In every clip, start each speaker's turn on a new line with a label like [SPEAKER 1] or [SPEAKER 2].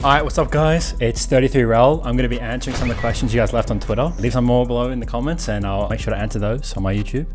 [SPEAKER 1] Alright, what's up guys? It's 33 Rel. I'm going to be answering some of the questions you guys left on Twitter. Leave some more below in the comments and I'll make sure to answer those on my YouTube.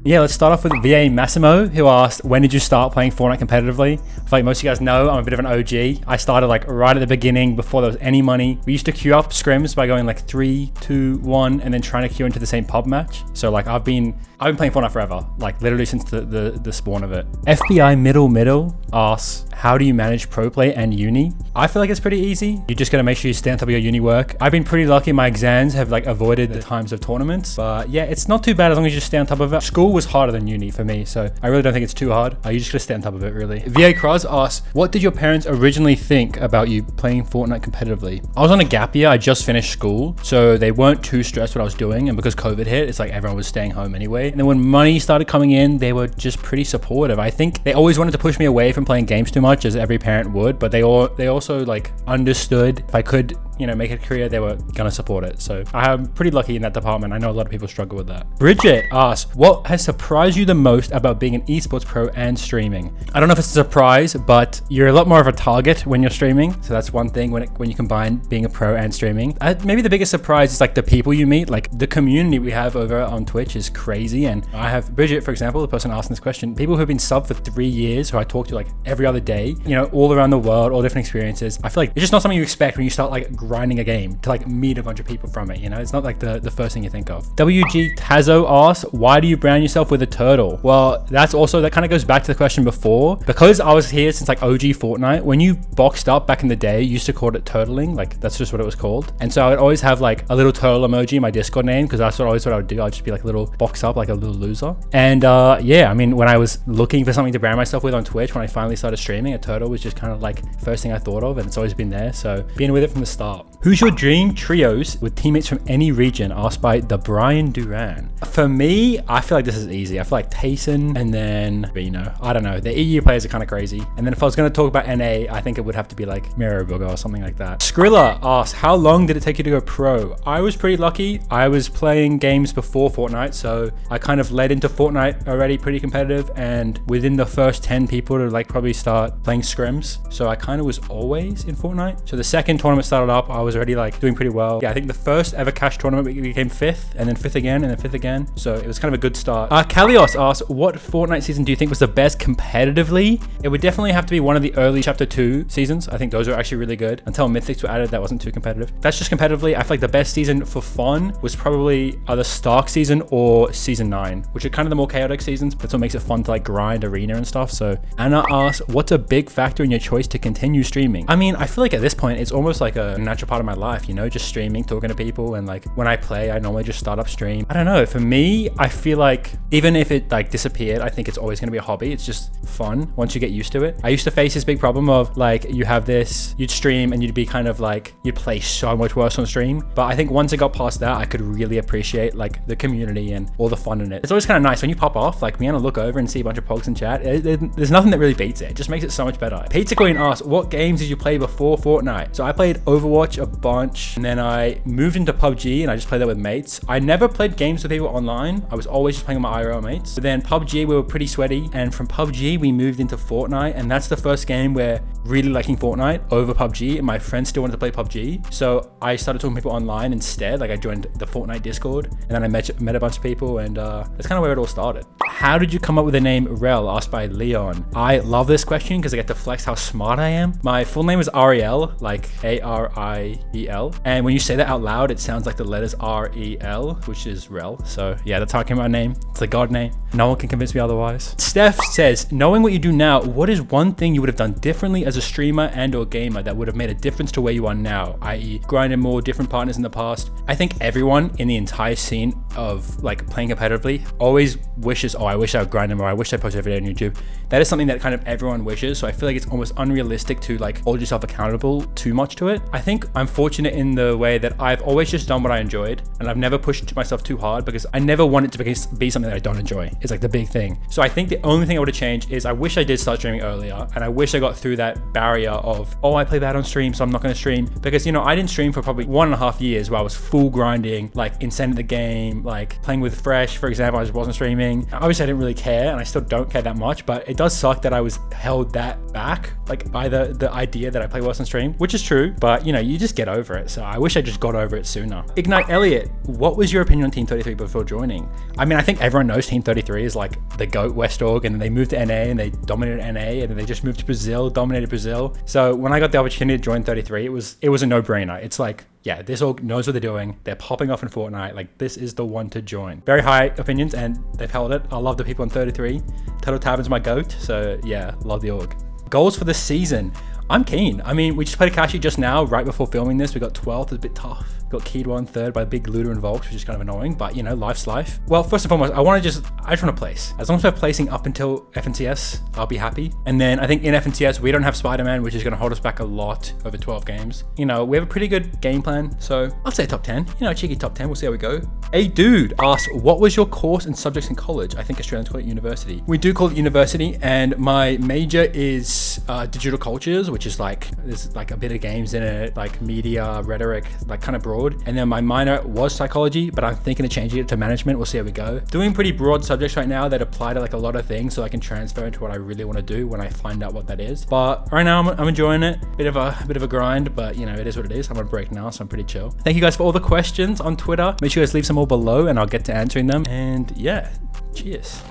[SPEAKER 1] Yeah, let's start off with VA Massimo, who asked, when did you start playing Fortnite competitively? I feel like most of you guys know I'm a bit of an OG. I started like right at the beginning before there was any money. We used to queue up scrims by going like 3, 2, 1 and then trying to queue into the same pub match. So like I've been playing Fortnite forever, like literally since the spawn of it. FBI Middle asks, how do you manage pro play and uni? I feel like it's pretty easy. You just gotta make sure you stay on top of your uni work. I've been pretty lucky. My exams have like avoided the times of tournaments, but yeah, it's not too bad as long as you stay on top of it. School was harder than uni for me, so I really don't think it's too hard. You just gotta stay on top of it, really. VA Cross asks, what did your parents originally think about you playing Fortnite competitively? I was on a gap year. I just finished school, so they weren't too stressed what I was doing, and because COVID hit, it's like everyone was staying home anyway. And then when money started coming in, they were just pretty supportive. I think they always wanted to push me away from playing games too much, as every parent would, but they also like understood if I could, you know, make a career, they were gonna support it. So I'm pretty lucky in that department. I know a lot of people struggle with that. Bridget asks, what has surprised you the most about being an esports pro and streaming? I don't know if it's a surprise, but you're a lot more of a target when you're streaming. So that's one thing when you combine being a pro and streaming. Maybe the biggest surprise is like the people you meet. Like the community we have over on Twitch is crazy. And I have Bridget, for example, the person asking this question, people who've been subbed for 3 years, who I talk to like every other day, you know, all around the world, all different experiences. I feel like it's just not something you expect when you start like grinding a game to like meet a bunch of people from it, you know. It's not like the first thing you think of. WG Tazo asks, why do you brand yourself with a turtle? Well, that kind of goes back to the question before. Because I was here since like OG Fortnite, when you boxed up back in the day, you used to call it turtling. Like that's just what it was called. And so I would always have like a little turtle emoji in my Discord name, because that's always what I would do. I'd just be like a little box up, like a little loser. And yeah, I mean, when I was looking for something to brand myself with on Twitch, when I finally started streaming, a turtle was just kind of like first thing I thought of, and it's always been there. So being with it from the start. Who's your dream trios with teammates from any region? Asked by the Brian Duran. For me, I feel like this is easy. I feel like Tayson and then, you know, I don't know. The EU players are kind of crazy. And then if I was going to talk about NA, I think it would have to be like Miro Booger or something like that. Skrilla asks, how long did it take you to go pro? I was pretty lucky. I was playing games before Fortnite, so I kind of led into Fortnite already pretty competitive, and within the first 10 people to like probably start playing scrims. So I kind of was always in Fortnite. So the second tournament started up, I was already like doing pretty well. Yeah, I think the first ever cash tournament we became 5th, and then 5th again, and then 5th again. So it was kind of a good start. Kalios asks, what Fortnite season do you think was the best competitively? It would definitely have to be one of the early chapter 2 seasons. I think those were actually really good. Until Mythics were added, that wasn't too competitive. That's just competitively. I feel like the best season for fun was probably either Stark season or season 9, which are kind of the more chaotic seasons, but that's what makes it fun to like grind arena and stuff. So Anna asks, what's a big factor in your choice to continue streaming? I mean, I feel like at this point, it's almost like a natural part of my life, you know, just streaming, talking to people, and like when I play, I normally just start up stream. I don't know, for me, I feel like even if it like disappeared, I think it's always gonna be a hobby. It's just fun once you get used to it. I used to face this big problem of like, you'd stream and you'd be kind of like, you'd play so much worse on stream. But I think once I got past that, I could really appreciate like the community and all the fun in it. It's always kind of nice when you pop off, like me and I look over and see a bunch of pogs in chat. There's nothing that really beats it. It just makes it so much better. Pizza Queen asks, what games did you play before Fortnite? So I played Overwatch a bunch, and then I moved into PUBG and I just played that with mates. I never played games with people online. I was always just playing with my IRL mates. But then PUBG, we were pretty sweaty, and from PUBG we moved into Fortnite, and that's the first game where really liking Fortnite over PUBG, and my friends still wanted to play PUBG. So I started talking to people online instead. Like I joined the Fortnite Discord, and then I met a bunch of people, and that's kind of where it all started. How did you come up with the name Rel? Asked by Leon. I love this question because I get to flex how smart I am. My full name is Ariel, like A-R-I-E-L. And when you say that out loud, it sounds like the letters R-E-L, which is Rel. So yeah, that's how I came up with my name. It's a god name. No one can convince me otherwise. Steph says, knowing what you do now, what is one thing you would have done differently as a streamer and or gamer that would have made a difference to where you are now, i.e. grinding more, different partners in the past? I think everyone in the entire scene of like playing competitively always wishes, oh, I wish I would grind more, I wish I posted a video on YouTube. That is something that kind of everyone wishes. So I feel like it's almost unrealistic to like hold yourself accountable too much to it. I think I'm fortunate in the way that I've always just done what I enjoyed, and I've never pushed myself too hard because I never want it to be something that I don't enjoy. It's like the big thing. So I think the only thing I would have changed is I wish I did start streaming earlier, and I wish I got through that that barrier of, oh, I play bad on stream, so I'm not going to stream. Because, you know, I didn't stream for probably 1.5 years where I was full grinding, like insane at the game, like playing with Fresh, for example. I just wasn't streaming. Obviously I didn't really care, and I still don't care that much, but it does suck that I was held that back, like by the idea that I play worse on stream, which is true, but you know, you just get over it. So I wish I just got over it sooner. Ignite Elliot, what was your opinion on Team 33 before joining? I mean, I think everyone knows Team 33 is like the GOAT West Org, and then they moved to NA and they dominated NA, and then they just moved to Brazil, dominated Brazil. So when I got the opportunity to join 33, it was a no-brainer. It's like, yeah, this org knows what they're doing. They're popping off in Fortnite. Like, this is the one to join. Very high opinions, and they've held it. I love the people on 33. Total Tavern's my GOAT, so yeah, love the org. Goals for the season. I'm keen. I mean, we just played Akashi just now, right before filming this. We got 12th, it's a bit tough. Got keyed 1/3 by a big looter involved, which is kind of annoying, but you know, life's life. Well, first and foremost, I just want to place. As long as we're placing up until FNCS, I'll be happy. And then I think in FNCS, we don't have Spider-Man, which is going to hold us back a lot over 12 games. You know, we have a pretty good game plan, so I'll say top 10. You know, cheeky top 10, we'll see how we go. A dude asked, what was your course and subjects in college? I think Australians call it university. We do call it university, and my major is digital cultures, which is like, there's like a bit of games in it, like media, rhetoric, like kind of broad. And then my minor was psychology, but I'm thinking of changing it to management. We'll see how we go. Doing pretty broad subjects right now that apply to like a lot of things, so I can transfer into what I really want to do when I find out what that is. But right now I'm enjoying it. Bit of a grind, but you know, it is what it is. I'm on a break now, so I'm pretty chill. Thank you guys for all the questions on Twitter. Make sure you guys leave some more below and I'll get to answering them. And yeah, cheers.